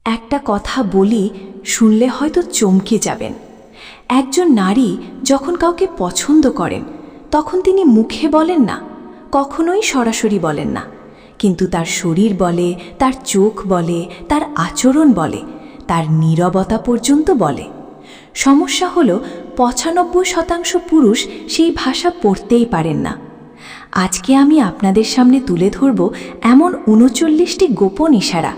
একটা কথা বলি, শুনলে হয়তো চমকে যাবেন। একজন নারী যখন কাউকে পছন্দ করেন তখন তিনি মুখে বলেন না, কখনোই সরাসরি বলেন না, কিন্তু তার শরীর বলে, তার চোখ বলে, তার আচরণ বলে, তার নীরবতা পর্যন্ত বলে। সমস্যা হলো ৯৫% পুরুষ সেই ভাষা পড়তেই পারেন না। আজকে আমি আপনাদের সামনে তুলে ধরব এমন ৩৯টি গোপন ইশারা,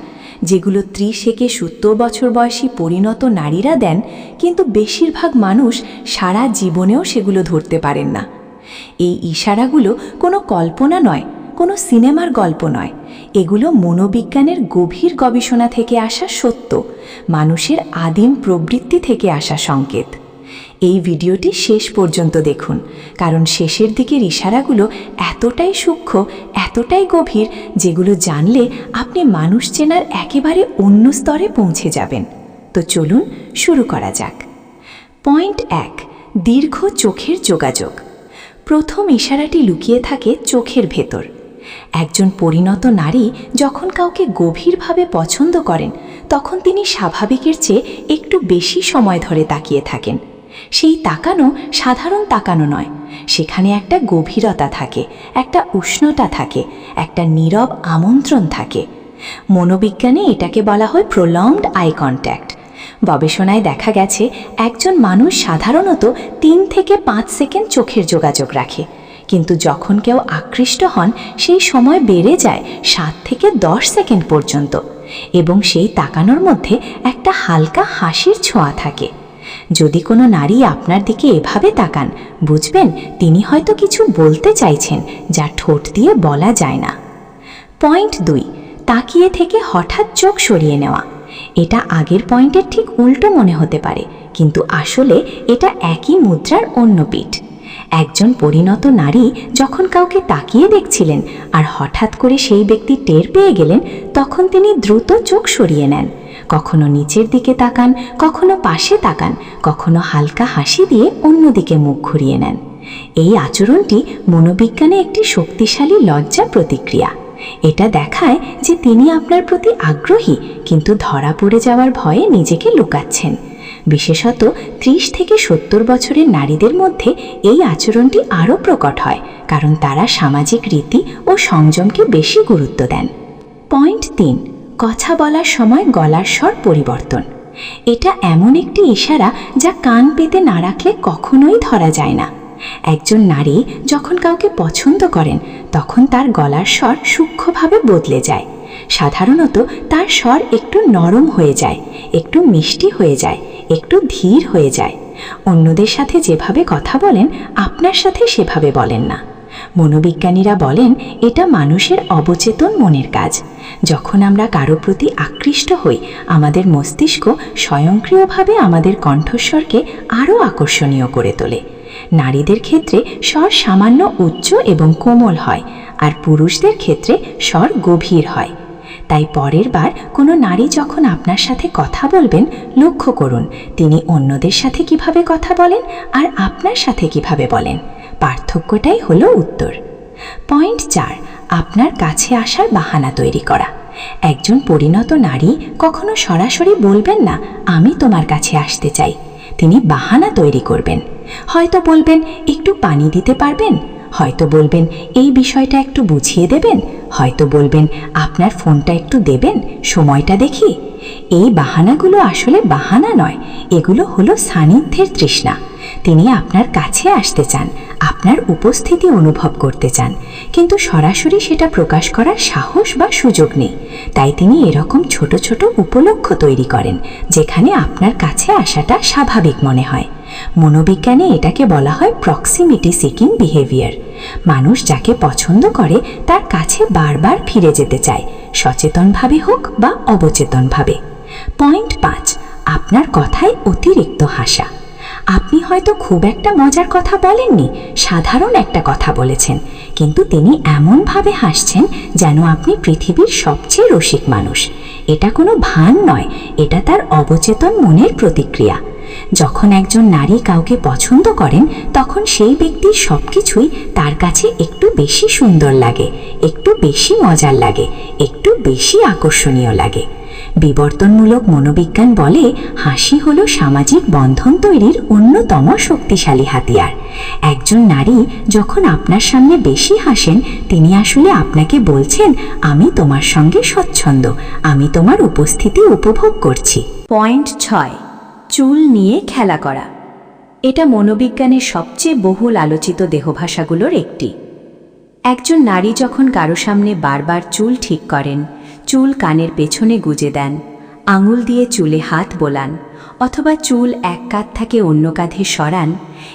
যেগুলো ৩০ থেকে ৭০ বছর বয়সী পরিণত নারীরা দেন, কিন্তু বেশিরভাগ মানুষ সারা জীবনেও সেগুলো ধরতে পারেন না। এই ইশারাগুলো কোনো কল্পনা নয়, কোনো সিনেমার গল্প নয়, এগুলো মনোবিজ্ঞানের গভীর গবেষণা থেকে আসা সত্য, মানুষের আদিম প্রবৃত্তি থেকে আসা সংকেত। এই ভিডিওটি শেষ পর্যন্ত দেখুন, কারণ শেষের দিকের ইশারাগুলো এতটাই সূক্ষ্ম, এতটাই গভীর, যেগুলো জানলে আপনি মানুষ চেনার একেবারে অন্য স্তরে পৌঁছে যাবেন। তো চলুন শুরু করা যাক। পয়েন্ট ১, দীর্ঘ চোখের যোগাযোগ। প্রথম ইশারাটি লুকিয়ে থাকে চোখের ভেতর। একজন পরিণত নারী যখন কাউকে গভীরভাবে পছন্দ করেন, তখন তিনি স্বাভাবিকের চেয়ে একটু বেশি সময় ধরে তাকিয়ে থাকেন। সেই তাকানো সাধারণ তাকানো নয়, সেখানে একটা গভীরতা থাকে, একটা উষ্ণতা থাকে, একটা নীরব আমন্ত্রণ থাকে। মনোবিজ্ঞানে এটাকে বলা হয় প্রলংড আই কন্ট্যাক্ট। গবেষণায় দেখা গেছে একজন মানুষ সাধারণত ৩ থেকে ৫ সেকেন্ড চোখের যোগাযোগ রাখে, কিন্তু যখন কেউ আকৃষ্ট হন সেই সময় বেড়ে যায় ৭ থেকে ১০ সেকেন্ড পর্যন্ত, এবং সেই তাকানোর মধ্যে একটা হালকা হাসির ছোঁয়া থাকে। যদি কোনো নারী আপনার দিকে এভাবে তাকান, বুঝবেন তিনি হয়তো কিছু বলতে চাইছেন যা ঠোঁট দিয়ে বলা যায় না। পয়েন্ট ২, তাকিয়ে থেকে হঠাৎ চোখ সরিয়ে নেওয়া। এটা আগের পয়েন্টের ঠিক উল্টো মনে হতে পারে, কিন্তু আসলে এটা একই মুদ্রার অন্য পিঠ। একজন পরিণত নারী যখন কাউকে তাকিয়ে দেখছিলেন আর হঠাৎ করে সেই ব্যক্তি টের পেয়ে গেলেন, তখন তিনি দ্রুত চোখ সরিয়ে নেন। কখনো নিচের দিকে তাকান, কখনো পাশে তাকান, কখনো হালকা হাসি দিয়ে অন্যদিকে মুখ ঘুরিয়ে নেন। এই আচরণটি মনোবিজ্ঞানে একটি শক্তিশালী লজ্জা প্রতিক্রিয়া। এটা দেখায় যে তিনি আপনার প্রতি আগ্রহী, কিন্তু ধরা পড়ে যাওয়ার ভয়ে নিজেকে লুকাচ্ছেন। বিশেষত ৩০ থেকে ৭০ বছরের নারীদের মধ্যে এই আচরণটি আরও প্রকট হয়, কারণ তারা সামাজিক রীতি ও সংযমকে বেশি গুরুত্ব দেন। পয়েন্ট ৩, কথা বলার সময় গলার স্বর পরিবর্তন। এটা এমন একটি ইশারা যা কান পেতে না রাখলে কখনোই ধরা যায় না। একজন নারী যখন কাউকে পছন্দ করেন, তখন তার গলার স্বর সূক্ষ্মভাবে বদলে যায়। সাধারণত তার স্বর একটু নরম হয়ে যায়, একটু মিষ্টি হয়ে যায়, একটু ধীর হয়ে যায়। অন্যদের সাথে যেভাবে কথা বলেন, আপনার সাথে সেভাবে বলেন না। মনোবিজ্ঞানীরা বলেন এটা মানুষের অবচেতন মনের কাজ। যখন আমরা কারো প্রতি আকৃষ্ট হই, আমাদের মস্তিষ্ক স্বয়ংক্রিয়ভাবে আমাদের কণ্ঠস্বরকে আরও আকর্ষণীয় করে তোলে। নারীদের ক্ষেত্রে স্বর সামান্য উচ্চ এবং কোমল হয়, আর পুরুষদের ক্ষেত্রে স্বর গভীর হয়। তাই পরের বার কোনো নারী যখন আপনার সাথে কথা বলবেন, লক্ষ্য করুন তিনি অন্যদের সাথে কিভাবে কথা বলেন আর আপনার সাথে কিভাবে বলেন। পার্থক্যটাই হলো উত্তর। পয়েন্ট ৪, আপনার কাছে আসার বাহানা তৈরি করা। একজন পরিণত নারী কখনো সরাসরি বলবেন না আমি তোমার কাছে আসতে চাই। তিনি বাহানা তৈরি করবেন। হয়তো বলবেন একটু পানি দিতে পারবেন, হয়তো বলবেন এই বিষয়টা একটু বুঝিয়ে দেবেন, হয়তো বলবেন আপনার ফোনটা একটু দেবেন, সময়টা দেখি। এই বাহানাগুলো আসলে বাহানা নয়, এগুলো হলো সান্নিধ্যের তৃষ্ণা। তিনি আপনার কাছে আসতে চান, আপনার উপস্থিতি অনুভব করতে চান, কিন্তু সরাসরি সেটা প্রকাশ করার সাহস বা সুযোগ নেই। তাই তিনি এরকম ছোট ছোট উপলক্ষ্য তৈরি করেন, যেখানে আপনার কাছে আসাটা স্বাভাবিক মনে হয়। মনোবিজ্ঞানে এটাকে বলা হয় প্রক্সিমিটি সিকিং বিহেভিয়ার। মানুষ যাকে পছন্দ করে তার কাছে বারবার ফিরে যেতে চায়, সচেতনভাবে হোক বা অবচেতনভাবে। পয়েন্ট ৫, আপনার কথায় অতিরিক্ত হাসা। আপনি হয়তো খুব একটা মজার কথা বলেননি, সাধারণ একটা কথা বলেছেন, কিন্তু তিনি এমনভাবে হাসছেন যেন আপনি পৃথিবীর সবচেয়ে রসিক মানুষ। এটা কোনো ভান নয়, এটা তার অবচেতন মনের প্রতিক্রিয়া। যখন একজন নারী কাউকে পছন্দ করেন, তখন সেই ব্যক্তির সবকিছুই তার কাছে একটু বেশি সুন্দর লাগে, একটু বেশি মজার লাগে, একটু বেশি আকর্ষণীয় লাগে। বিবর্তনমূলক মনোবিজ্ঞান বলে হাসি হলো সামাজিক বন্ধন তৈরির অন্যতম শক্তিশালী হাতিয়ার। একজন নারী যখন আপনার সামনে বেশি হাসেন, তিনি আসলে আপনাকে বলছেন, আমি তোমার সঙ্গে স্বচ্ছন্দ, আমি তোমার উপস্থিতি উপভোগ করছি। পয়েন্ট 6, চুল নিয়ে খেলা করা। এটা মনোবিজ্ঞানের সবচেয়ে বহুল আলোচিত দেহভাষাগুলোর একটি। একজন নারী যখন কারো সামনে বারবার চুল ঠিক করেন, চুল কানের পেছনে গুজে দেন, আঙুল দিয়ে চুলে হাত বোলান অথবা চুল এক কাঁধ থেকে অন্য কাঁধে সরান,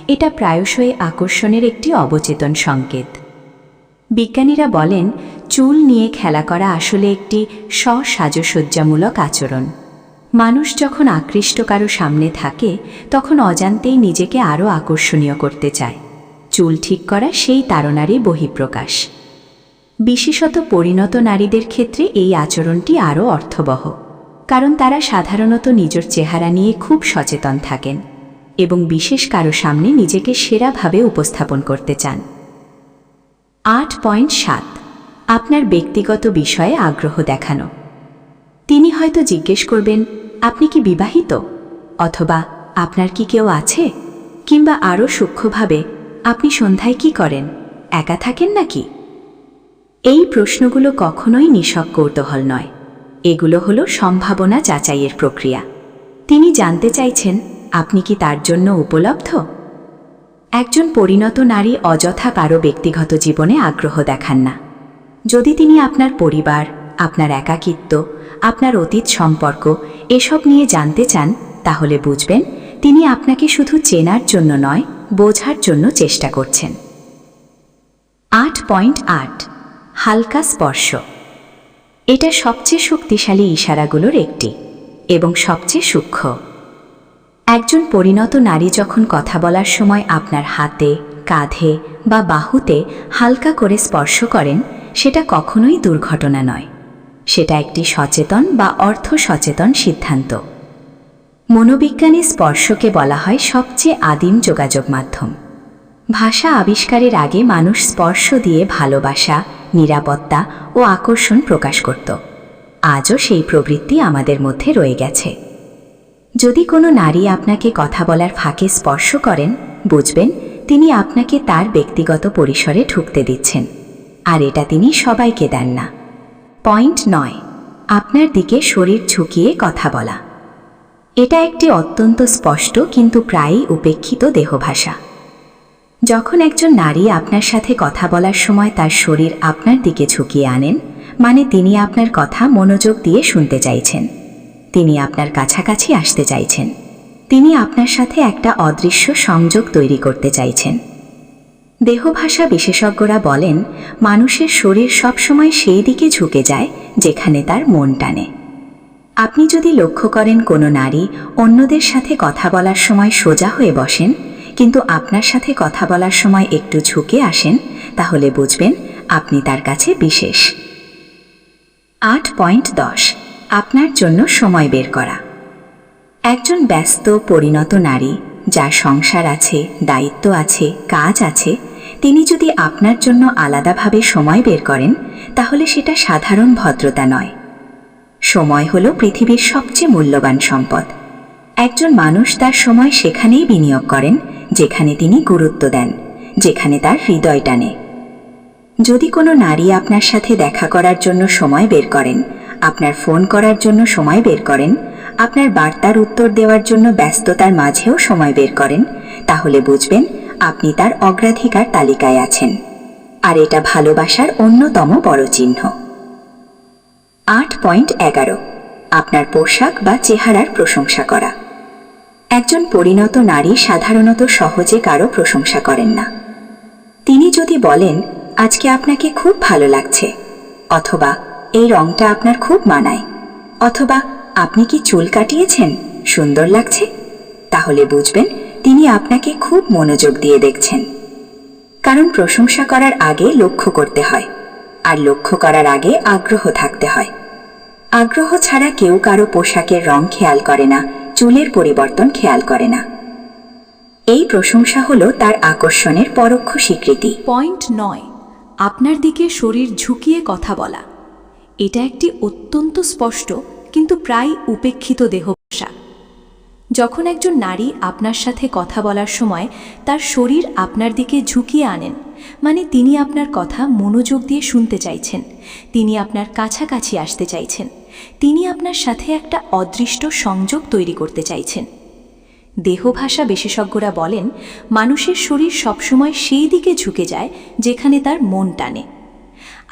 এটা প্রায়শই আকর্ষণের একটি অবচেতন সংকেত। বিজ্ঞানীরা বলেন, চুল নিয়ে খেলা করা আসলে একটি স্ব-সাজসজ্জামূলক আচরণ। মানুষ যখন আকৃষ্ট কারো সামনে থাকে, তখন অজান্তেই নিজেকে আরও আকর্ষণীয় করতে চায়। চুল ঠিক করা সেই তাড়নারই বহিঃপ্রকাশ। বিশেষত পরিণত নারীদের ক্ষেত্রে এই আচরণটি আরও অর্থবহ, কারণ তারা সাধারণত নিজের চেহারা নিয়ে খুব সচেতন থাকেন এবং বিশেষ কারো সামনে নিজেকে সেরাভাবে উপস্থাপন করতে চান। 8.7, আপনার ব্যক্তিগত বিষয়ে আগ্রহ দেখানো। তিনি হয়তো জিজ্ঞেস করবেন, আপনি কি বিবাহিত, অথবা আপনার কি কেউ আছে, কিংবা আরও সূক্ষ্মভাবে, আপনি সন্ধ্যায় কি করেন, একা থাকেন নাকি? এই প্রশ্নগুলো কখনোই নিছক কৌতূহল নয়, এগুলো হলো সম্ভাবনা যাচাইয়ের প্রক্রিয়া। তিনি জানতে চাইছেন, আপনি কি তার জন্য উপলব্ধ। একজন পরিণত নারী অযথা কারো ব্যক্তিগত জীবনে আগ্রহ দেখান না। যদি তিনি আপনার পরিবার, আপনার একাকিত্ব, আপনার অতীত সম্পর্ক এসব নিয়ে জানতে চান, তাহলে বুঝবেন তিনি আপনাকে শুধু চেনার জন্য নয়, বোঝার জন্য চেষ্টা করছেন। 8.8, হালকা স্পর্শ। এটা সবচেয়ে শক্তিশালী ইশারাগুলোর একটি এবং সবচেয়ে সূক্ষ্ম। একজন পরিণত নারী যখন কথা বলার সময় আপনার হাতে, কাঁধে বা বাহুতে হালকা করে স্পর্শ করেন, সেটা কখনোই দুর্ঘটনা নয়, সেটা একটি সচেতন বা অর্থ সচেতন সিদ্ধান্ত। মনোবিজ্ঞানী স্পর্শকে বলা হয় সবচেয়ে আদিম যোগাযোগ মাধ্যম। ভাষা আবিষ্কারের আগে মানুষ স্পর্শ দিয়ে ভালোবাসা, নিরাপত্তা ও আকর্ষণ প্রকাশ করত। আজও সেই প্রবৃত্তি আমাদের মধ্যে রয়ে গেছে। যদি কোনো নারী আপনাকে কথা বলার ফাঁকে স্পর্শ করেন, বুঝবেন তিনি আপনাকে তার ব্যক্তিগত পরিসরে ঢুকতে দিচ্ছেন, আর এটা তিনি সবাইকে দেন না। পয়েন্ট 9, আপনার দিকে শরীর ঝুঁকিয়ে কথা বলা। এটা একটি অত্যন্ত স্পষ্ট কিন্তু প্রায়ই উপেক্ষিত দেহভাষা। যখন একজন নারী আপনার সাথে কথা বলার সময় তার শরীর আপনার দিকে ঝুঁকিয়ে আনেন, মানে তিনি আপনার কথা মনোযোগ দিয়ে শুনতে চাইছেন, তিনি আপনার কাছাকাছি আসতে চাইছেন, তিনি আপনার সাথে একটা অদৃশ্য সংযোগ তৈরি করতে চাইছেন। দেহভাষা বিশেষজ্ঞরা বলেন, মানুষের শরীর সবসময় সেই দিকে ঝুঁকে যায় যেখানে তার মন টানে। আপনি যদি লক্ষ্য করেন কোনো নারী অন্যদের সাথে কথা বলার সময় সোজা হয়ে বসেন, কিন্তু আপনার সাথে কথা বলার সময় একটু ঝুঁকে আসেন, তাহলে বুঝবেন আপনি তার কাছে বিশেষ। 8.10, আপনার জন্য সময় বের করা। একজন ব্যস্ত পরিণত নারী, যার সংসার আছে, দায়িত্ব আছে, কাজ আছে, তিনি যদি আপনার জন্য আলাদাভাবে সময় বের করেন, তাহলে সেটা সাধারণ ভদ্রতা নয়। সময় হলো পৃথিবীর সবচেয়ে মূল্যবান সম্পদ। একজন মানুষ তার সময় সেখানেই বিনিয়োগ করেন যেখানে তিনি গুরুত্ব দেন, যেখানে তার হৃদয় টানে। যদি কোনো নারী আপনার সাথে দেখা করার জন্য সময় বের করেন, আপনার ফোন করার জন্য সময় বের করেন, আপনার বার্তার উত্তর দেওয়ার জন্য ব্যস্ততার মাঝেও সময় বের করেন, তাহলে বুঝবেন আপনি তার অগ্রাধিকার তালিকায় আছেন, আর এটা ভালোবাসার অন্যতম বড় চিহ্ন। 8.11, আপনার পোশাক বা চেহারার প্রশংসা করা। একজন পরিণত নারী সাধারণত সহজে কারো প্রশংসা করেন না। তিনি যদি বলেন, আজকে আপনাকে খুব ভালো লাগছে, অথবা এই রংটা আপনার খুব মানায়, অথবা আপনি কি চুল কাটিয়েছেন, সুন্দর লাগছে, তাহলে বুঝবেন তিনি আপনাকে খুব মনোযোগ দিয়ে দেখছেন। কারণ প্রশংসা করার আগে লক্ষ্য করতে হয়, আর লক্ষ্য করার আগে আগ্রহ থাকতে হয়। আগ্রহ ছাড়া কেউ কারো পোশাকের রং খেয়াল করে না, চুলের পরিবর্তন খেয়াল করে না। এই প্রশংসা হলো তার আকর্ষণের পরোক্ষ স্বীকৃতি। পয়েন্ট 9, আপনার দিকে শরীর ঝুঁকিয়ে কথা বলা। এটা একটি অত্যন্ত স্পষ্ট কিন্তু প্রায় উপেক্ষিত দেহভাষা। যখন একজন নারী আপনার সাথে কথা বলার সময় তার শরীর আপনার দিকে ঝুঁকিয়ে আনেন, মানে তিনি আপনার কথা মনোযোগ দিয়ে শুনতে চাইছেন, তিনি আপনার কাছাকাছি আসতে চাইছেন, তিনি আপনার সাথে একটা অদৃষ্ট সংযোগ তৈরি করতে চাইছেন। দেহভাষা বিশেষজ্ঞরা বলেন, মানুষের শরীর সবসময় সেই দিকে ঝুঁকে যায় যেখানে তার মন টানে।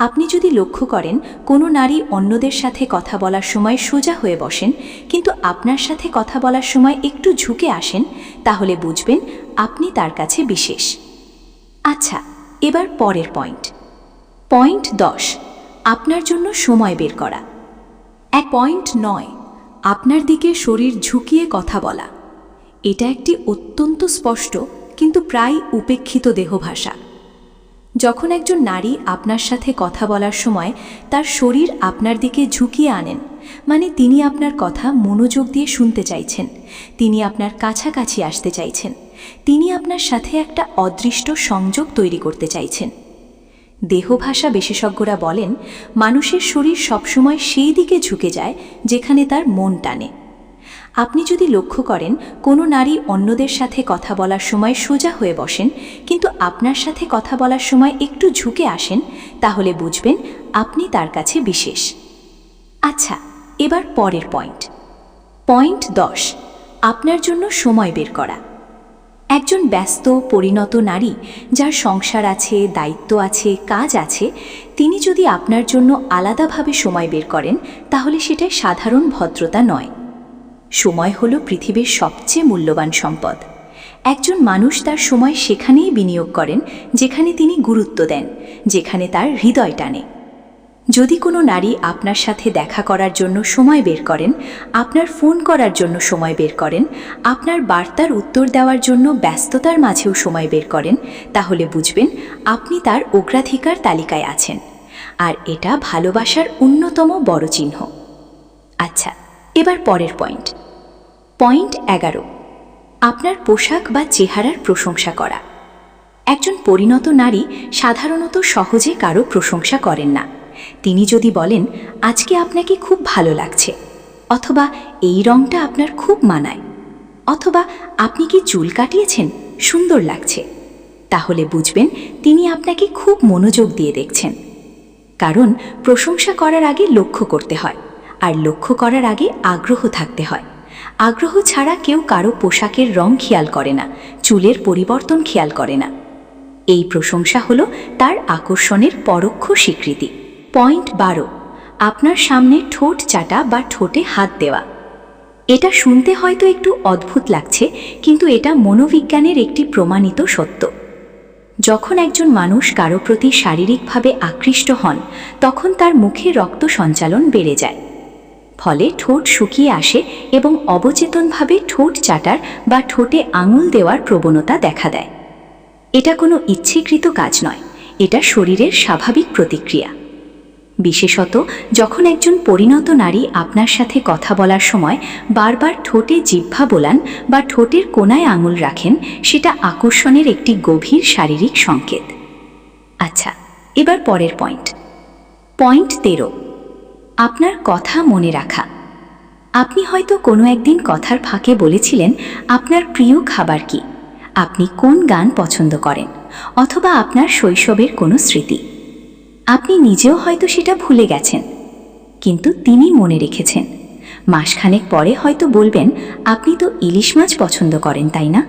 আপনি যদি লক্ষ্য করেন কোনো নারী অন্যদের সাথে কথা বলার সময় সোজা হয়ে বসেন, কিন্তু আপনার সাথে কথা বলার সময় একটু ঝুঁকে আসেন, তাহলে বুঝবেন আপনি তার কাছে বিশেষ। আচ্ছা, এবার পরের পয়েন্ট 10, আপনার জন্য সময় বের করা। 1.9, আপনার দিকে শরীর ঝুঁকিয়ে কথা বলা। এটা একটি অত্যন্ত স্পষ্ট কিন্তু প্রায় উপেক্ষিত দেহভাষা। যখন একজন নারী আপনার সাথে কথা বলার সময় তার শরীর আপনার দিকে ঝুঁকিয়ে আনেন, মানে তিনি আপনার কথা মনোযোগ দিয়ে শুনতে চাইছেন, তিনি আপনার কাছাকাছি আসতে চাইছেন, তিনি আপনার সাথে একটা অদৃষ্ট সংযোগ তৈরি করতে চাইছেন। দেহভাষা বিশেষজ্ঞরা বলেন, মানুষের শরীর সবসময় সেই দিকে ঝুঁকে যায় যেখানে তার মন টানে। আপনি যদি লক্ষ্য করেন কোনো নারী অন্যদের সাথে কথা বলার সময় সোজা হয়ে বসেন, কিন্তু আপনার সাথে কথা বলার সময় একটু ঝুঁকে আসেন, তাহলে বুঝবেন আপনি তার কাছে বিশেষ। আচ্ছা, এবার পরের পয়েন্ট 10, আপনার জন্য সময় বের করা। একজন ব্যস্ত পরিণত নারী যার সংসার আছে, দায়িত্ব আছে, কাজ আছে, তিনি যদি আপনার জন্য আলাদাভাবে সময় বের করেন, তাহলে সেটা সাধারণ ভদ্রতা নয়। সময় হলো পৃথিবীর সবচেয়ে মূল্যবান সম্পদ। একজন মানুষ তার সময় সেখানেই বিনিয়োগ করেন যেখানে তিনি গুরুত্ব দেন, যেখানে তার হৃদয় টানে। যদি কোনো নারী আপনার সাথে দেখা করার জন্য সময় বের করেন, আপনার ফোন করার জন্য সময় বের করেন, আপনার বার্তার উত্তর দেওয়ার জন্য ব্যস্ততার মাঝেও সময় বের করেন, তাহলে বুঝবেন আপনি তার অগ্রাধিকার তালিকায় আছেন। আর এটা ভালোবাসার অন্যতম বড় চিহ্ন। আচ্ছা, এবার পরের পয়েন্ট 11, আপনার পোশাক বা চেহারার প্রশংসা করা। একজন পরিণত নারী সাধারণত সহজে কারো প্রশংসা করেন না। তিনি যদি বলেন, আজকে আপনাকে খুব ভালো লাগছে, অথবা এই রংটা আপনার খুব মানায়, অথবা আপনি কি চুল কাটিয়েছেন, সুন্দর লাগছে, তাহলে বুঝবেন তিনি আপনাকে খুব মনোযোগ দিয়ে দেখছেন। কারণ প্রশংসা করার আগে লক্ষ্য করতে হয়, আর লক্ষ্য করার আগে আগ্রহ থাকতে হয়। আগ্রহ ছাড়া কেউ কারো পোশাকের রং খেয়াল করে না, চুলের পরিবর্তন খেয়াল করে না। এই প্রশংসা হলো তার আকর্ষণের পরোক্ষ স্বীকৃতি। পয়েন্ট 12, আপনার সামনে ঠোঁট চাটা বা ঠোঁটে হাত দেওয়া। এটা শুনতে হয়তো একটু অদ্ভুত লাগছে, কিন্তু এটা মনোবিজ্ঞানের একটি প্রমাণিত সত্য। যখন একজন মানুষ কারো প্রতি শারীরিকভাবে আকৃষ্ট হন, তখন তার মুখে রক্ত সঞ্চালন বেড়ে যায়, ফলে ঠোঁট শুকিয়ে আসে এবং অবচেতনভাবে ঠোঁট চাটার বা ঠোঁটে আঙুল দেওয়ার প্রবণতা দেখা দেয়। এটা কোনো ইচ্ছাকৃত কাজ নয়, এটা শরীরের স্বাভাবিক প্রতিক্রিয়া। বিশেষত যখন একজন পরিণত নারী আপনার সাথে কথা বলার সময় বারবার ঠোঁটে জিহ্বা বোলান বা ঠোঁটের কোণায় আঙুল রাখেন, সেটা আকর্ষণের একটি গভীর শারীরিক সংকেত। আচ্ছা, এবার পরের পয়েন্ট 13, আপনার কথা মনে রাখা। আপনি হয়তো কোনো একদিন কথার ফাঁকে বলেছিলেন আপনার প্রিয় খাবার কি, আপনি কোন গান পছন্দ করেন, অথবা আপনার শৈশবের কোনো স্মৃতি। আপনি নিজেও হয়তো সেটা ভুলে গেছেন, কিন্তু তিনি মনে রেখেছেন। মাসখানেক পরে হয়তো বলবেন, আপনি তো ইলিশ মাছ পছন্দ করেন, তাই না?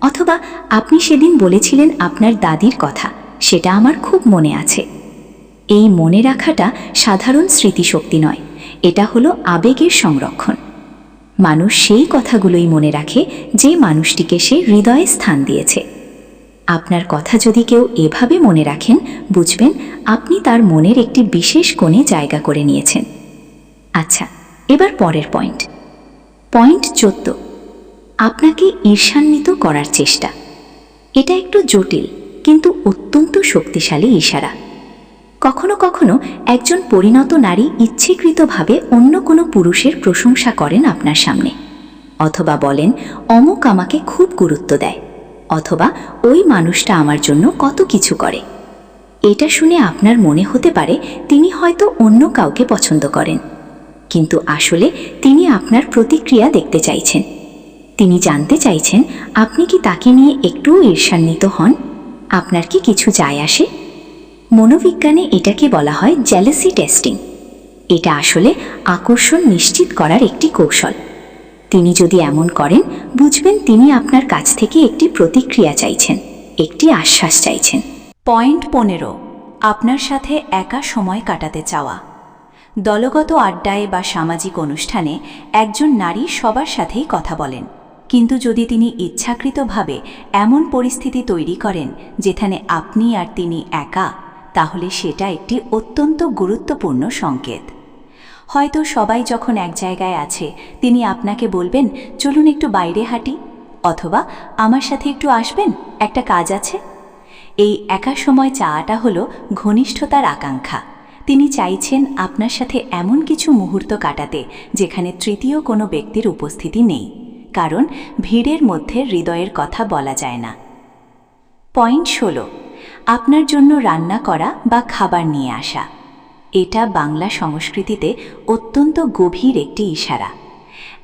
অথবা আপনি সেদিন বলেছিলেন আপনার দাদির কথা, সেটা আমার খুব মনে আছে। এই মনে রাখাটা সাধারণ স্মৃতিশক্তি নয়, এটা হলো আবেগের সংরক্ষণ। মানুষ সেই কথাগুলোই মনে রাখে যে মানুষটিকে সে হৃদয়ে স্থান দিয়েছে। আপনার কথা যদি কেউ এভাবে মনে রাখেন, বুঝবেন আপনি তার মনের একটি বিশেষ কোণে জায়গা করে নিয়েছেন। আচ্ছা, এবার পরের পয়েন্ট 14, আপনাকে ঈর্ষান্বিত করার চেষ্টা। এটা একটু জটিল কিন্তু অত্যন্ত শক্তিশালী ইশারা। কখনো কখনো একজন পরিণত নারী ইচ্ছাকৃতভাবে অন্য কোনো পুরুষের প্রশংসা করেন আপনার সামনে, অথবা বলেন, অমুক আমাকে খুব গুরুত্ব দেয়, অথবা ওই মানুষটা আমার জন্য কত কিছু করে। এটা শুনে আপনার মনে হতে পারে তিনি হয়তো অন্য কাউকে পছন্দ করেন, কিন্তু আসলে তিনি আপনার প্রতিক্রিয়া দেখতে চাইছেন। তিনি জানতে চাইছেন আপনি কি তাকে নিয়ে একটুও ঈর্ষান্বিত হন, আপনার কি কিছু যায় আসে। মনোবিজ্ঞানে এটাকে বলা হয় জেলাসি টেস্টিং। এটা আসলে আকর্ষণ নিশ্চিত করার একটি কৌশল। তিনি যদি এমন করেন, বুঝবেন তিনি আপনার কাছ থেকে একটি প্রতিক্রিয়া চাইছেন, একটি আশ্বাস চাইছেন। পয়েন্ট 15, আপনার সাথে একা সময় কাটাতে চাওয়া। দলগত আড্ডায় বা সামাজিক অনুষ্ঠানে একজন নারী সবার সাথেই কথা বলেন, কিন্তু যদি তিনি ইচ্ছাকৃতভাবে এমন পরিস্থিতি তৈরি করেন যেখানে আপনি আর তিনি একা, তাহলে সেটা একটি অত্যন্ত গুরুত্বপূর্ণ সংকেত। হয়তো সবাই যখন এক জায়গায় আছে, তিনি আপনাকে বলবেন, চলুন একটু বাইরে হাঁটি, অথবা আমার সাথে একটু আসবেন, একটা কাজ আছে। এই একা সময় চাওয়াটা হলো ঘনিষ্ঠতার আকাঙ্ক্ষা। তিনি চাইছেন আপনার সাথে এমন কিছু মুহূর্ত কাটাতে যেখানে তৃতীয় কোনো ব্যক্তির উপস্থিতি নেই, কারণ ভিড়ের মধ্যে হৃদয়ের কথা বলা যায় না। পয়েন্ট 16, আপনার জন্য রান্না করা বা খাবার নিয়ে আসা। এটা বাংলা সংস্কৃতিতে অত্যন্ত গভীর একটি ইশারা।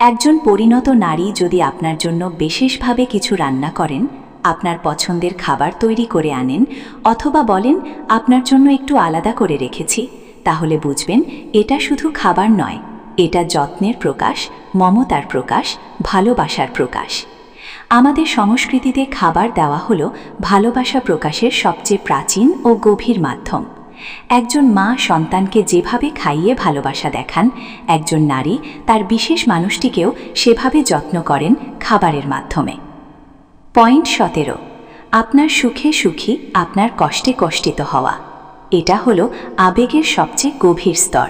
একজন পরিণত নারী যদি আপনার জন্য বিশেষভাবে কিছু রান্না করেন, আপনার পছন্দের খাবার তৈরি করে আনেন, অথবা বলেন আপনার জন্য একটু আলাদা করে রেখেছি, তাহলে বুঝবেন এটা শুধু খাবার নয়, এটা যত্নের প্রকাশ, মমতার প্রকাশ, ভালোবাসার প্রকাশ। আমাদের সংস্কৃতিতে খাবার দেওয়া হলো ভালোবাসা প্রকাশের সবচেয়ে প্রাচীন ও গভীর মাধ্যম। একজন মা সন্তানকে যেভাবে খাইয়ে ভালোবাসা দেখান, একজন নারী তার বিশেষ মানুষটিকেও সেভাবে যত্ন করেন খাবারের মাধ্যমে। পয়েন্ট 17, আপনার সুখে সুখী, আপনার কষ্টে কষ্টিত হওয়া। এটা হলো আবেগের সবচেয়ে গভীর স্তর।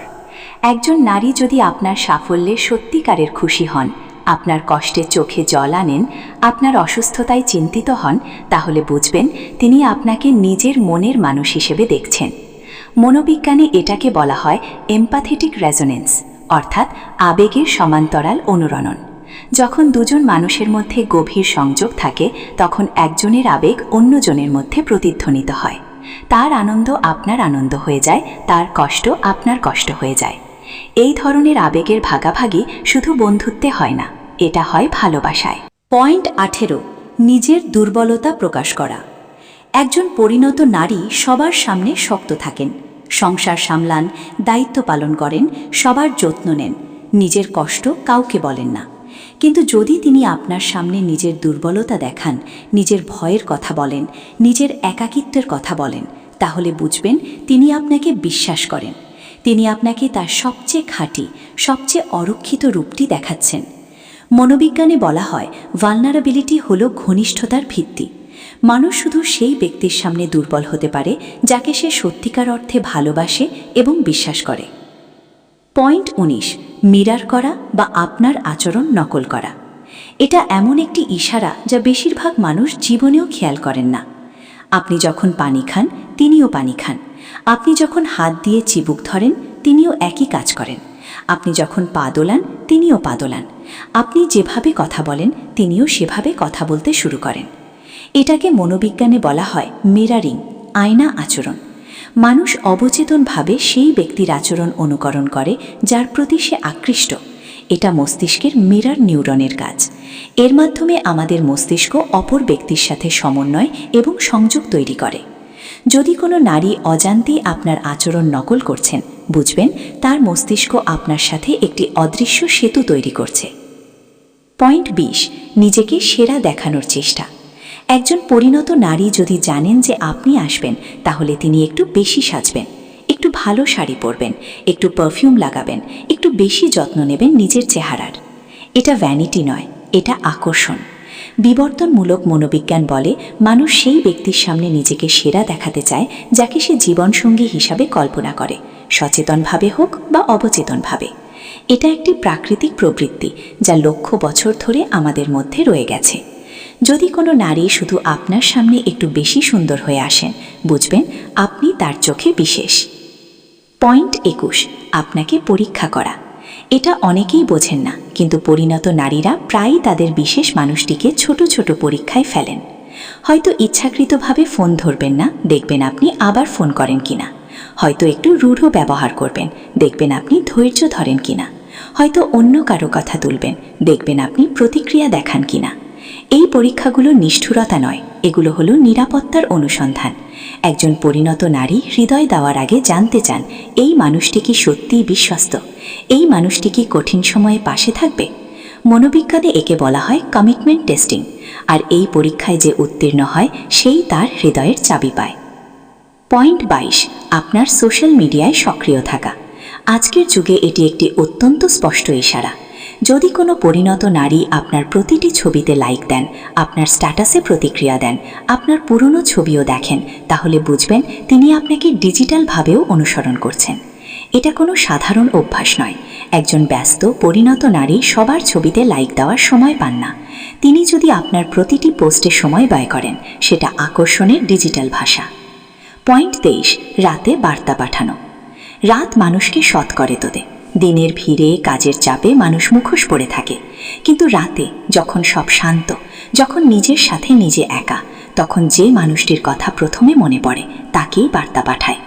একজন নারী যদি আপনার সাফল্যে সত্যিকারের খুশি হন, আপনার কষ্টে চোখে জল আনেন, আপনার অসুস্থতায় চিন্তিত হন, তাহলে বুঝবেন তিনি আপনাকে নিজের মনের মানুষ হিসেবে দেখছেন। মনোবিজ্ঞানে এটাকে বলা হয় এমপ্যাথেটিক রেজোনেন্স, অর্থাৎ আবেগের সমান্তরাল অনুরণন। যখন দুজন মানুষের মধ্যে গভীর সংযোগ থাকে, তখন একজনের আবেগ অন্যজনের মধ্যে প্রতিধ্বনিত হয়। তার আনন্দ আপনার আনন্দ হয়ে যায়, তার কষ্ট আপনার কষ্ট হয়ে যায়। এই ধরনের আবেগের ভাগাভাগি শুধু বন্ধুত্বে হয় না, এটা হয় ভালোবাসায়। পয়েন্ট 18, নিজের দুর্বলতা প্রকাশ করা। একজন পরিণত নারী সবার সামনে শক্ত থাকেন, সংসার সামলান, দায়িত্ব পালন করেন, সবার যত্ন নেন, নিজের কষ্ট কাউকে বলেন না। কিন্তু যদি তিনি আপনার সামনে নিজের দুর্বলতা দেখান, নিজের ভয়ের কথা বলেন, নিজের একাকিত্বের কথা বলেন, তাহলে বুঝবেন তিনি আপনাকে বিশ্বাস করেন। তিনি আপনাকে তার সবচেয়ে খাঁটি, সবচেয়ে অরক্ষিত রূপটি দেখাচ্ছেন। মনোবিজ্ঞানে বলা হয় ভালনারাবিলিটি হলো ঘনিষ্ঠতার ভিত্তি। মানুষ শুধু সেই ব্যক্তির সামনে দুর্বল হতে পারে যাকে সে সত্যিকার অর্থে ভালোবাসে এবং বিশ্বাস করে। পয়েন্ট 19, মিরার করা বা আপনার আচরণ নকল করা। এটা এমন একটি ইশারা যা বেশিরভাগ মানুষ জীবনেও খেয়াল করেন না। আপনি যখন পানি খান, তিনিও পানি খান। আপনি যখন হাত দিয়ে চিবুক ধরেন, তিনিও একই কাজ করেন। আপনি যখন পা দোলান, তিনিও পা দোলান। আপনি যেভাবে কথা বলেন, তিনিও সেভাবে কথা বলতে শুরু করেন। এটাকে মনোবিজ্ঞানে বলা হয় মিরারিং, আয়না আচরণ। মানুষ অবচেতনভাবে সেই ব্যক্তির আচরণ অনুকরণ করে যার প্রতি সে আকৃষ্ট। এটা মস্তিষ্কের মিরার নিউরনের কাজ। এর মাধ্যমে আমাদের মস্তিষ্ক অপর ব্যক্তির সাথে সমন্বয় এবং সংযোগ তৈরি করে। যদি কোনো নারী অজান্তেই আপনার আচরণ নকল করছেন, বুঝবেন তার মস্তিষ্ক আপনার সাথে একটি অদৃশ্য সেতু তৈরি করছে। পয়েন্ট 20, নিজেকে সেরা দেখানোর চেষ্টা। একজন পরিণত নারী যদি জানেন যে আপনি আসবেন, তাহলে তিনি একটু বেশি সাজবেন, একটু ভালো শাড়ি পরবেন, একটু পারফিউম লাগাবেন, একটু বেশি যত্ন নেবেন নিজের চেহারার। এটা ভ্যানিটি নয়, এটা আকর্ষণ। বিবর্তনমূলক মনোবিজ্ঞান বলে মানুষ সেই ব্যক্তির সামনে নিজেকে সেরা দেখাতে চায় যাকে সে জীবনসঙ্গী হিসাবে কল্পনা করে, সচেতনভাবে হোক বা অবচেতনভাবে। এটা একটি প্রাকৃতিক প্রবৃত্তি যা লক্ষ বছর ধরে আমাদের মধ্যে রয়ে গেছে। যদি কোনো নারী শুধু আপনার সামনে একটু বেশি সুন্দর হয়ে আসেন, বুঝবেন আপনি তার চোখে বিশেষ। পয়েন্ট 21, আপনাকে পরীক্ষা করা। এটা অনেকেই বোঝেন না, কিন্তু পরিণত নারীরা প্রায়ই তাদের বিশেষ মানুষটিকে ছোট ছোট পরীক্ষায় ফেলেন। হয়তো ইচ্ছাকৃতভাবে ফোন ধরবেন না, দেখবেন আপনি আবার ফোন করেন কিনা। হয়তো একটু রূঢ় ব্যবহার করবেন, দেখবেন আপনি ধৈর্য ধরেন কিনা। হয়তো অন্য কারো কথা তুলবেন, দেখবেন আপনি প্রতিক্রিয়া দেখান কিনা। এই পরীক্ষাগুলো নিষ্ঠুরতা নয়, এগুলো হলো নিরাপত্তার অনুসন্ধান। একজন পরিণত নারী হৃদয় দেওয়ার আগে জানতে চান এই মানুষটি কি সত্যিই বিশ্বস্ত, এই মানুষটি কি কঠিন সময়ে পাশে থাকবে। মনোবিজ্ঞানে একে বলা হয় কমিটমেন্ট টেস্টিং, আর এই পরীক্ষায় যে উত্তীর্ণ হয় সেই তার হৃদয়ের চাবি পায়। পয়েন্ট 22, আপনার সোশ্যাল মিডিয়ায় সক্রিয় থাকা। আজকের যুগে এটি একটি অত্যন্ত স্পষ্ট ইশারা। যদি কোনো পরিণত নারী আপনার প্রতিটি ছবিতে লাইক দেন, আপনার স্ট্যাটাসে প্রতিক্রিয়া দেন, আপনার পুরনো ছবিও দেখেন, তাহলে বুঝবেন তিনি আপনাকে ডিজিটালভাবেও অনুসরণ করছেন। এটা কোনো সাধারণ অভ্যাস নয়। একজন ব্যস্ত পরিণত নারী সবার ছবিতে লাইক দেওয়ার সময় পান না। তিনি যদি আপনার প্রতিটি পোস্টে সময় ব্যয় করেন, সেটা আকর্ষণের ডিজিটাল ভাষা। পয়েন্ট 23, রাতে বার্তা পাঠানো। রাত মানুষকে সৎ করে তোলে। দিনের ভিড়ে কাজের চাপে মানুষ মুখোশ পড়ে থাকে, কিন্তু রাতে যখন সব শান্ত, যখন নিজের সাথে নিজে একা, তখন যে মানুষটির কথা প্রথমে মনে পড়ে তাকেই বার্তা পাঠায়।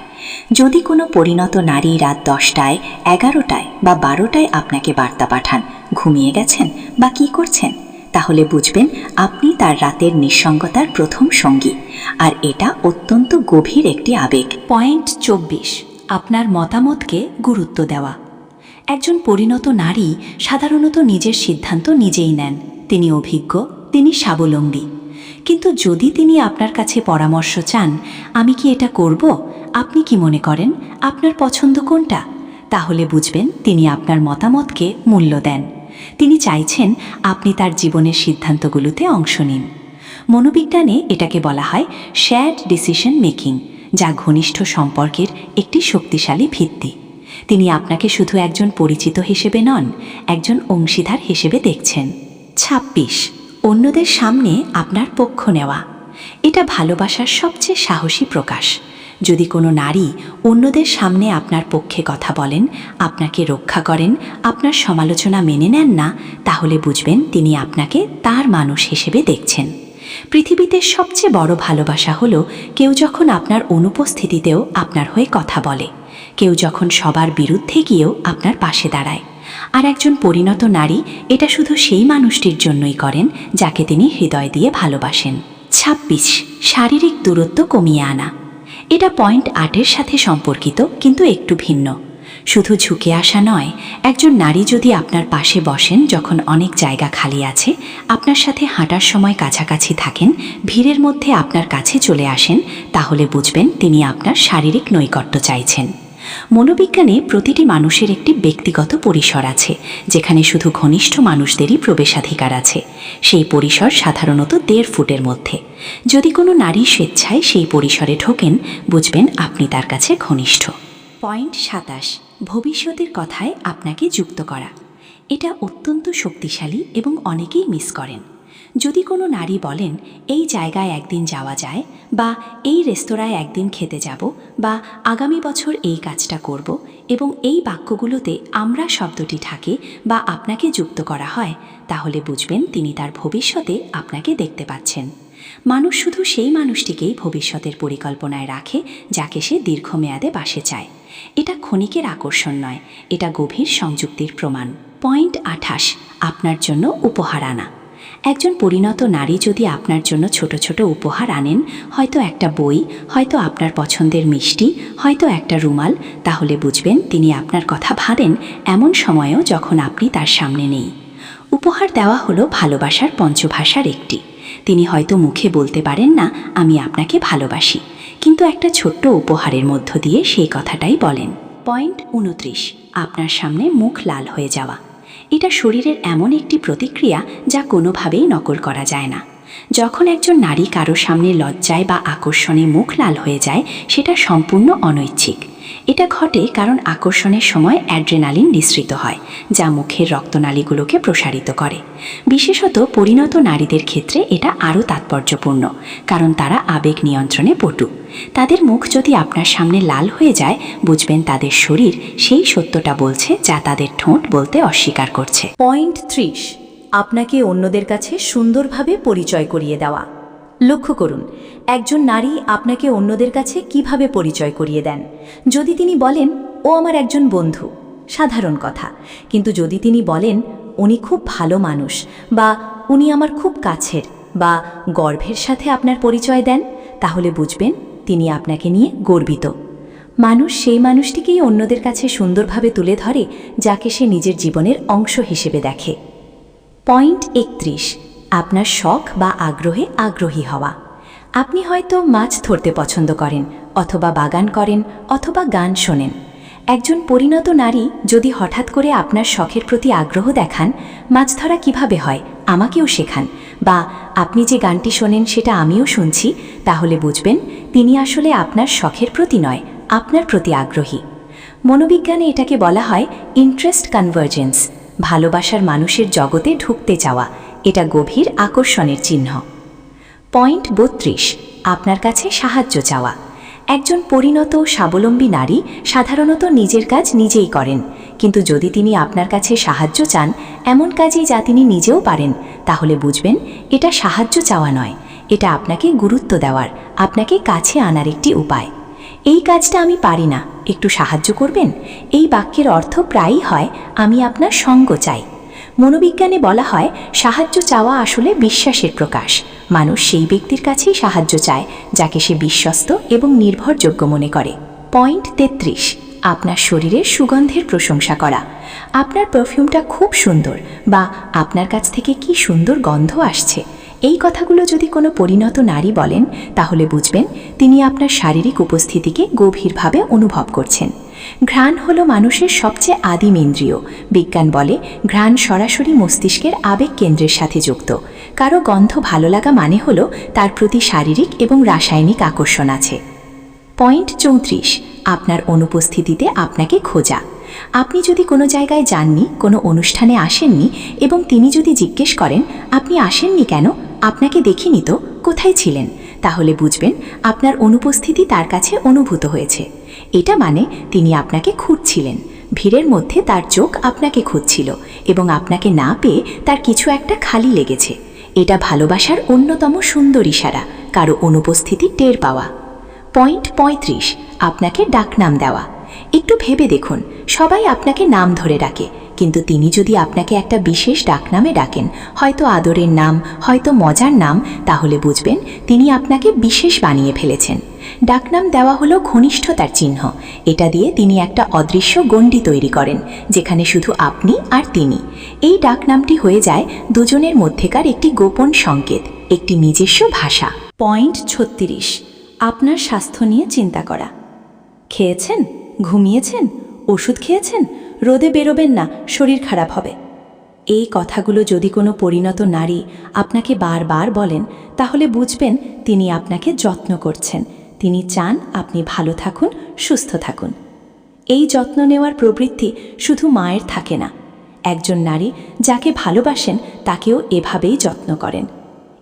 যদি কোনো পরিণত নারী রাত 10টায়, 11টায় বা 12টায় আপনাকে বার্তা পাঠান, ঘুমিয়ে গেছেন বা কী করছেন, তাহলে বুঝবেন আপনি তার রাতের নিঃসঙ্গতার প্রথম সঙ্গী, আর এটা অত্যন্ত গভীর একটি আবেগ। পয়েন্ট 24, আপনার মতামতকে গুরুত্ব দেওয়া। একজন পরিণত নারী সাধারণত নিজের সিদ্ধান্ত নিজেই নেন। তিনি অভিজ্ঞ, তিনি স্বাবলম্বী। কিন্তু যদি তিনি আপনার কাছে পরামর্শ চান, আমি কি এটা করব, আপনি কি মনে করেন, আপনার পছন্দ কোনটা, তাহলে বুঝবেন তিনি আপনার মতামতকে মূল্য দেন। তিনি চাইছেন আপনি তার জীবনের সিদ্ধান্তগুলোতে অংশ নিন। মনোবিজ্ঞানে এটাকে বলা হয় শেয়ার্ড ডিসিশন মেকিং, যা ঘনিষ্ঠ সম্পর্কের একটি শক্তিশালী ভিত্তি। তিনি আপনাকে শুধু একজন পরিচিত হিসেবে নন, একজন অংশীদার হিসেবে দেখছেন। 26, অন্যদের সামনে আপনার পক্ষ নেওয়া। এটা ভালোবাসার সবচেয়ে সাহসী প্রকাশ। যদি কোনো নারী অন্যদের সামনে আপনার পক্ষে কথা বলেন, আপনাকে রক্ষা করেন, আপনার সমালোচনা মেনে নেন না, তাহলে বুঝবেন তিনি আপনাকে তার মানুষ হিসেবে দেখছেন। পৃথিবীতে সবচেয়ে বড় ভালোবাসা হলো কেউ যখন আপনার অনুপস্থিতিতেও আপনার হয়ে কথা বলে, কেউ যখন সবার বিরুদ্ধে গিয়েও আপনার পাশে দাঁড়ায়। আর একজন পরিণত নারী এটা শুধু সেই মানুষটির জন্যই করেন যাকে তিনি হৃদয় দিয়ে ভালোবাসেন। 26, শারীরিক দূরত্ব কমিয়ে আনা। এটা পয়েন্ট 8-এর সাথে সম্পর্কিত, কিন্তু একটু ভিন্ন। শুধু ঝুঁকে আসা নয়, একজন নারী যদি আপনার পাশে বসেন যখন অনেক জায়গা খালি আছে, আপনার সাথে হাঁটার সময় কাছাকাছি থাকেন, ভিড়ের মধ্যে আপনার কাছে চলে আসেন, তাহলে বুঝবেন তিনি আপনার শারীরিক নৈকট্য চাইছেন। মনোবিজ্ঞানে প্রতিটি মানুষের একটি ব্যক্তিগত পরিসর আছে, যেখানে শুধু ঘনিষ্ঠ মানুষদেরই প্রবেশাধিকার আছে। সেই পরিসর সাধারণত 1.5 ফুটের মধ্যে। যদি কোনো নারী স্বেচ্ছায় সেই পরিসরে ঢোকেন, বুঝবেন আপনি তার কাছে ঘনিষ্ঠ। পয়েন্ট 27, ভবিষ্যতের কথায় আপনাকে যুক্ত করা। এটা অত্যন্ত শক্তিশালী এবং অনেকেই মিস করেন। যদি কোনো নারী বলেন এই জায়গায় একদিন যাওয়া যায়, বা এই রেস্তোরাঁয় একদিন খেতে যাব, বা আগামী বছর এই কাজটা করব, এবং এই বাক্যগুলোতে আমরা শব্দটি থাকে বা আপনাকে যুক্ত করা হয়, তাহলে বুঝবেন তিনি তার ভবিষ্যতে আপনাকে দেখতে পাচ্ছেন। মানুষ শুধু সেই মানুষটিকেই ভবিষ্যতের পরিকল্পনায় রাখে যাকে সে দীর্ঘমেয়াদে বাসে চায়। এটা ক্ষণিকের আকর্ষণ নয়, এটা গভীর সংযুক্তির প্রমাণ। পয়েন্ট 28, আপনার জন্য উপহার আনা। একজন পরিণত নারী যদি আপনার জন্য ছোট ছোট উপহার আনেন, হয়তো একটা বই, হয়তো আপনার পছন্দের মিষ্টি, হয়তো একটা রুমাল, তাহলে বুঝবেন তিনি আপনার কথা ভাবেন এমন সময়েও যখন আপনি তার সামনে নেই। উপহার দেওয়া হলো ভালোবাসার পঞ্চভাষার একটি। তিনি হয়তো মুখে বলতে পারেন না আমি আপনাকে ভালোবাসি, কিন্তু একটা ছোট্ট উপহারের মধ্য দিয়ে সেই কথাটাই বলেন। পয়েন্ট 29, আপনার সামনে মুখ লাল হয়ে যাওয়া। এটা শরীরের এমন একটি প্রতিক্রিয়া যা কোনোভাবেই নকল করা যায় না। যখন একজন নারী কারো সামনে লজ্জায় বা আকর্ষণে মুখ লাল হয়ে যায়, সেটা সম্পূর্ণ অনৈচ্ছিক। এটা ঘটে কারণ আকর্ষণের সময় অ্যাড্রেনালিন নিঃসৃত হয়, যা মুখের রক্তনালীগুলোকে প্রসারিত করে। বিশেষত পরিণত নারীদের ক্ষেত্রে এটা আরও তাৎপর্যপূর্ণ, কারণ তারা আবেগ নিয়ন্ত্রণে পটু। তাদের মুখ যদি আপনার সামনে লাল হয়ে যায়, বুঝবেন তাদের শরীর সেই সত্যটা বলছে যা তাদের ঠোঁট বলতে অস্বীকার করছে। পয়েন্ট 30, আপনাকে অন্যদের কাছে সুন্দরভাবে পরিচয় করিয়ে দেওয়া। লক্ষ্য করুন, একজন নারী আপনাকে অন্যদের কাছে কিভাবে পরিচয় করিয়ে দেন। যদি তিনি বলেন ও আমার একজন বন্ধু, সাধারণ কথা, কিন্তু যদি তিনি বলেন উনি খুব ভালো মানুষ, বা উনি আমার খুব কাছের, বা গর্বের সাথে আপনার পরিচয় দেন, তাহলে বুঝবেন তিনি আপনাকে নিয়ে গর্বিত। মানুষ সেই মানুষটিকেই অন্যদের কাছে সুন্দরভাবে তুলে ধরে যাকে সে নিজের জীবনের অংশ হিসেবে দেখে। পয়েন্ট 31, আপনার শখ বা আগ্রহে আগ্রহী হওয়া। আপনি হয়তো মাছ ধরতে পছন্দ করেন, অথবা বাগান করেন, অথবা গান শোনেন। একজন পরিণত নারী যদি হঠাৎ করে আপনার শখের প্রতি আগ্রহ দেখান, মাছ ধরা কীভাবে হয় আমাকেও শেখান, বা আপনি যে গানটি শোনেন সেটা আমিও শুনছি, তাহলে বুঝবেন তিনি আসলে আপনার শখের প্রতি নয়, আপনার প্রতি আগ্রহী। মনোবিজ্ঞানে এটাকে বলা হয় ইন্টারেস্ট কনভার্জেন্স, ভালোবাসার মানুষের জগতে ঢুকতে চাওয়া। এটা গভীর আকর্ষণের চিহ্ন। পয়েন্ট 32, আপনার কাছে সাহায্য চাওয়া। একজন পরিণত স্বাবলম্বী নারী সাধারণত নিজের কাজ নিজেই করেন, কিন্তু যদি তিনি আপনার কাছে সাহায্য চান এমন কাজই যা তিনি নিজেও পারেন, তাহলে বুঝবেন এটা সাহায্য চাওয়া নয়, এটা আপনাকে গুরুত্ব দেওয়ার, আপনাকে কাছে আনার একটি উপায়। এই কাজটা আমি পারি না, একটু সাহায্য করবেন? এই বাক্যের অর্থ প্রায়ই হয় আমি আপনার সঙ্গ চাই। মনোবিজ্ঞানে বলা হয় সাহায্য চাওয়া আসলে বিশ্বাসের প্রকাশ। মানুষ সেই ব্যক্তির কাছেই সাহায্য চায় যাকে সে বিশ্বস্ত এবং নির্ভরযোগ্য মনে করে। পয়েন্ট 33, আপনার শরীরের সুগন্ধের প্রশংসা করা। আপনার পারফিউমটা খুব সুন্দর, বা আপনার কাছ থেকে কি সুন্দর গন্ধ আসছে, এই কথাগুলো যদি কোনো পরিণত নারী বলেন, তাহলে বুঝবেন তিনি আপনার শারীরিক উপস্থিতিকে গভীরভাবে অনুভব করছেন। ঘ্রাণ হলো মানুষের সবচেয়ে আদিম ইন্দ্রিয়। বিজ্ঞান বলে ঘ্রাণ সরাসরি মস্তিষ্কের আবেগ কেন্দ্রের সাথে যুক্ত। কারো গন্ধ ভালো লাগা মানে হলো তার প্রতি শারীরিক এবং রাসায়নিক আকর্ষণ আছে। পয়েন্ট 34, আপনার অনুপস্থিতিতে আপনাকে খোঁজা। আপনি যদি কোনো জায়গায় যাননি, কোনো অনুষ্ঠানে আসেননি, এবং তিনি যদি জিজ্ঞেস করেন আপনি আসেননি কেন, আপনাকে দেখিনি তো, কোথায় ছিলেন, তাহলে বুঝবেন আপনার অনুপস্থিতি তার কাছে অনুভূত হয়েছে। এটা মানে তিনি আপনাকে খুঁজছিলেন। ভিড়ের মধ্যে তার চোখ আপনাকে খুঁজছিল এবং আপনাকে না পেয়ে তার কিছু একটা খালি লেগেছে। এটা ভালোবাসার অন্যতম সুন্দর ইশারা, কারো অনুপস্থিতি টের পাওয়া। পয়েন্ট 35, আপনাকে ডাকনাম দেওয়া। একটু ভেবে দেখুন, সবাই আপনাকে নাম ধরে ডাকে, কিন্তু তিনি যদি আপনাকে একটা বিশেষ ডাকনামে ডাকেন, হয়তো আদরের নাম, হয়তো মজার নাম, তাহলে বুঝবেন তিনি আপনাকে বিশেষ বানিয়ে ফেলেছেন। ডাকনাম দেওয়া হলো ঘনিষ্ঠতার চিহ্ন। এটা দিয়ে তিনি একটা অদৃশ্য গণ্ডি তৈরি করেন, যেখানে শুধু আপনি আর তিনি। এই ডাকনামটি হয়ে যায় দুজনের মধ্যেকার একটি গোপন সংকেত, একটি নিজস্ব ভাষা। পয়েন্ট 36, আপনার স্বাস্থ্য নিয়ে চিন্তা করা। খেয়েছেন, ঘুমিয়েছেন, ওষুধ খেয়েছেন, রোদে বেরোবেন না, শরীর খারাপ হবে। এই কথাগুলো যদি কোনো পরিণত নারী আপনাকে বারবার বলেন, তাহলে বুঝবেন তিনি আপনাকে যত্ন করছেন। তিনি চান আপনি ভালো থাকুন, সুস্থ থাকুন। এই যত্ন নেওয়ার প্রবৃত্তি শুধু মায়ের থাকে না। একজন নারী যাকে ভালোবাসেন তাকেও এভাবেই যত্ন করেন।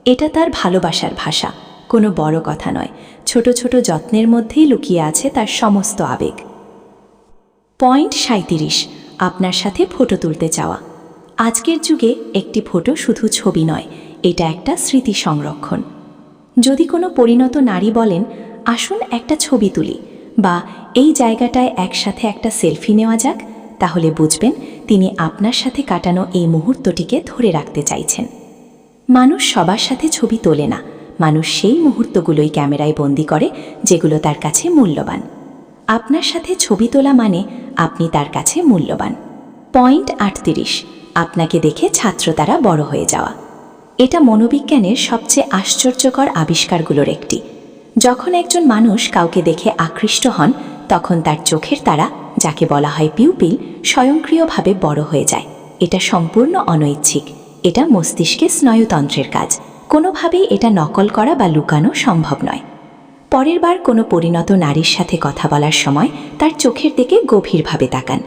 এটা তার ভালোবাসার ভাষা, কোনো বড় কথা নয়, ছোট ছোট যত্নের মধ্যেই লুকিয়ে আছে তার সমস্ত আবেগ। পয়েন্ট 37, আপনার সাথে ফটো তুলতে চাওয়া। আজকের যুগে একটি ফটো শুধু ছবি নয়, এটা একটা স্মৃতি সংরক্ষণ। যদি কোনো পরিণত নারী বলেন আসুন একটা ছবি তুলি, বা এই জায়গাটায় একসাথে একটা সেলফি নেওয়া যাক, তাহলে বুঝবেন তিনি আপনার সাথে কাটানো এই মুহূর্তটিকে ধরে রাখতে চাইছেন। মানুষ সবার সাথে ছবি তোলে না, মানুষ সেই মুহূর্তগুলোই ক্যামেরায় বন্দি করে যেগুলো তার কাছে মূল্যবান। আপনার সাথে ছবি তোলা মানে আপনি তার কাছে মূল্যবান। পয়েন্ট 38, আপনাকে দেখে ছাত্রতারা বড় হয়ে যাওয়া। এটা মনোবিজ্ঞানের সবচেয়ে আশ্চর্যকর আবিষ্কারগুলোর একটি। যখন একজন মানুষ কাউকে দেখে আকৃষ্ট হন, তখন তার চোখের তারা, যাকে বলা হয় পিউপিল, স্বয়ংক্রিয়ভাবে বড় হয়ে যায়। এটা সম্পূর্ণ অনৈচ্ছিক, এটা মস্তিষ্কের স্নায়ুতন্ত্রের কাজ। কোনোভাবেই এটা নকল করা বা লুকানো সম্ভব নয়। পরের বার কোনো পরিণত নারীর সাথে কথা বলার সময় তার চোখের দিকে গভীরভাবে তাকান।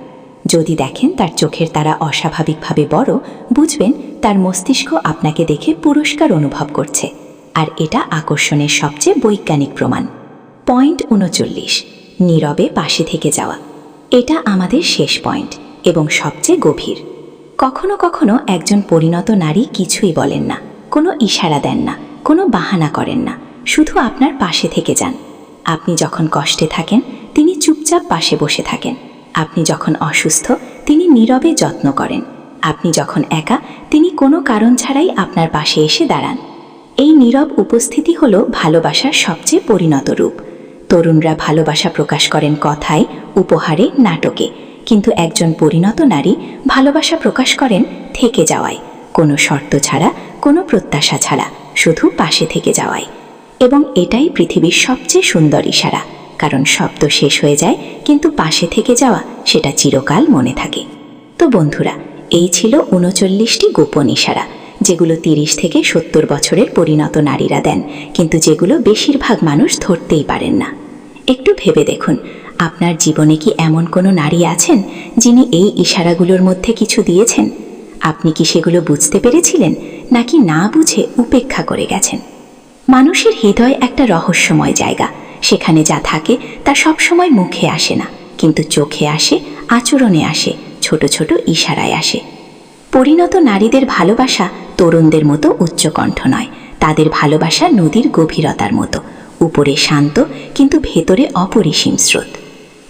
যদি দেখেন তার চোখের তারা অস্বাভাবিকভাবে বড়, বুঝবেন তার মস্তিষ্ক আপনাকে দেখে পুরস্কার অনুভব করছে, আর এটা আকর্ষণের সবচেয়ে বৈজ্ঞানিক প্রমাণ। পয়েন্ট 39, নীরবে পাশে থেকে যাওয়া। এটা আমাদের শেষ পয়েন্ট এবং সবচেয়ে গভীর। কখনো কখনো একজন পরিণত নারী কিছুই বলেন না, কোনো ইশারা দেন না, কোনো বাহানা করেন না, শুধু আপনার পাশে থেকে যান। আপনি যখন কষ্টে থাকেন তিনি চুপচাপ পাশে বসে থাকেন। আপনি যখন অসুস্থ তিনি নীরবে যত্ন করেন। আপনি যখন একা তিনি কোনো কারণ ছাড়াই আপনার পাশে এসে দাঁড়ান। এই নীরব উপস্থিতি হলো ভালোবাসার সবচেয়ে পরিণত রূপ। তরুণরা ভালোবাসা প্রকাশ করেন কথায়, উপহারে, নাটকে, কিন্তু একজন পরিণত নারী ভালোবাসা প্রকাশ করেন থেকে যাওয়ায়, কোনো শর্ত ছাড়া, কোনো প্রত্যাশা ছাড়া, শুধু পাশে থেকে যাওয়ায়। এবং এটাই পৃথিবীর সবচেয়ে সুন্দর ইশারা, কারণ শব্দ শেষ হয়ে যায় কিন্তু পাশে থেকে যাওয়া সেটা চিরকাল মনে থাকে। তো বন্ধুরা, এই ছিল ৩৯টি গোপন ইশারা, যেগুলো ৩০ থেকে ৭০ বছরের পরিণত নারীরা দেন, কিন্তু যেগুলো বেশিরভাগ মানুষ ধরতেই পারেন না। একটু ভেবে দেখুন, আপনার জীবনে কি এমন কোনো নারী আছেন যিনি এই ইশারাগুলোর মধ্যে কিছু দিয়েছেন? আপনি কি সেগুলো বুঝতে পেরেছিলেন, নাকি না বুঝে উপেক্ষা করে গেছেন? মানুষের হৃদয় একটা রহস্যময় জায়গা। সেখানে যা থাকে তা সবসময় মুখে আসে না, কিন্তু চোখে আসে, আচরণে আসে, ছোট ছোট ইশারায় আসে। পরিণত নারীদের ভালোবাসা তরুণদের মতো উচ্চকণ্ঠ নয়, তাদের ভালোবাসা নদীর গভীরতার মতো, উপরে শান্ত কিন্তু ভেতরে অপরিসীম স্রোত।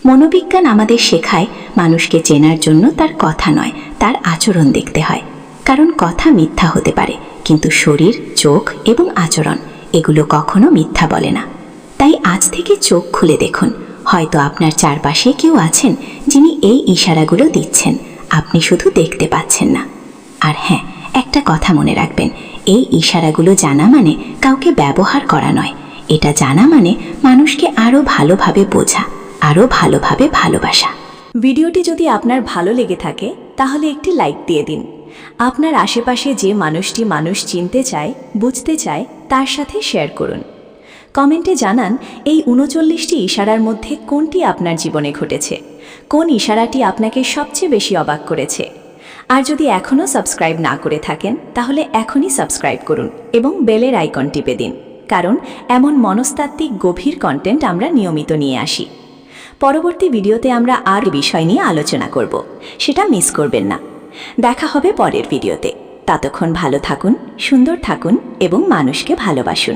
মনোবিজ্ঞান আমাদের শেখায় মানুষকে চেনার জন্য তার কথা নয়, তার আচরণ দেখতে হয়। কারণ কথা মিথ্যা হতে পারে, কিন্তু শরীর, চোখ এবং আচরণ এগুলো কখনো মিথ্যা বলে না। তাই আজ থেকে চোখ খুলে দেখুন, হয়তো আপনার চারপাশে কেউ আছেন যিনি এই ইশারাগুলো দিচ্ছেন, আপনি শুধু দেখতে পাচ্ছেন না। আর হ্যাঁ, একটা কথা মনে রাখবেন, এই ইশারাগুলো জানা মানে কাউকে ব্যবহার করা নয়, এটা জানা মানে মানুষকে আরও ভালোভাবে বোঝা, আরও ভালোভাবে ভালোবাসা। ভিডিওটি যদি আপনার ভালো লেগে থাকে তাহলে একটি লাইক দিয়ে দিন। আপনার আশেপাশে যে মানুষটি মানুষ চিনতে চায়, বুঝতে চায়, তার সাথে শেয়ার করুন। কমেন্টে জানান এই ৩৯টি ইশারার মধ্যে কোনটি আপনার জীবনে ঘটেছে, কোন ইশারাটি আপনাকে সবচেয়ে বেশি অবাক করেছে। আর যদি এখনও সাবস্ক্রাইব না করে থাকেন তাহলে এখনই সাবস্ক্রাইব করুন এবং বেলের আইকন টিপে দিন, কারণ এমন মনস্তাত্ত্বিক গভীর কন্টেন্ট আমরা নিয়মিত নিয়ে আসি। পরবর্তী ভিডিওতে আমরা আর বিষয় নিয়ে আলোচনা করব, সেটা মিস করবেন না। দেখা হবে পরের ভিডিওতে। ততক্ষণ ভালো থাকুন, সুন্দর থাকুন এবং মানুষকে ভালোবাসুন।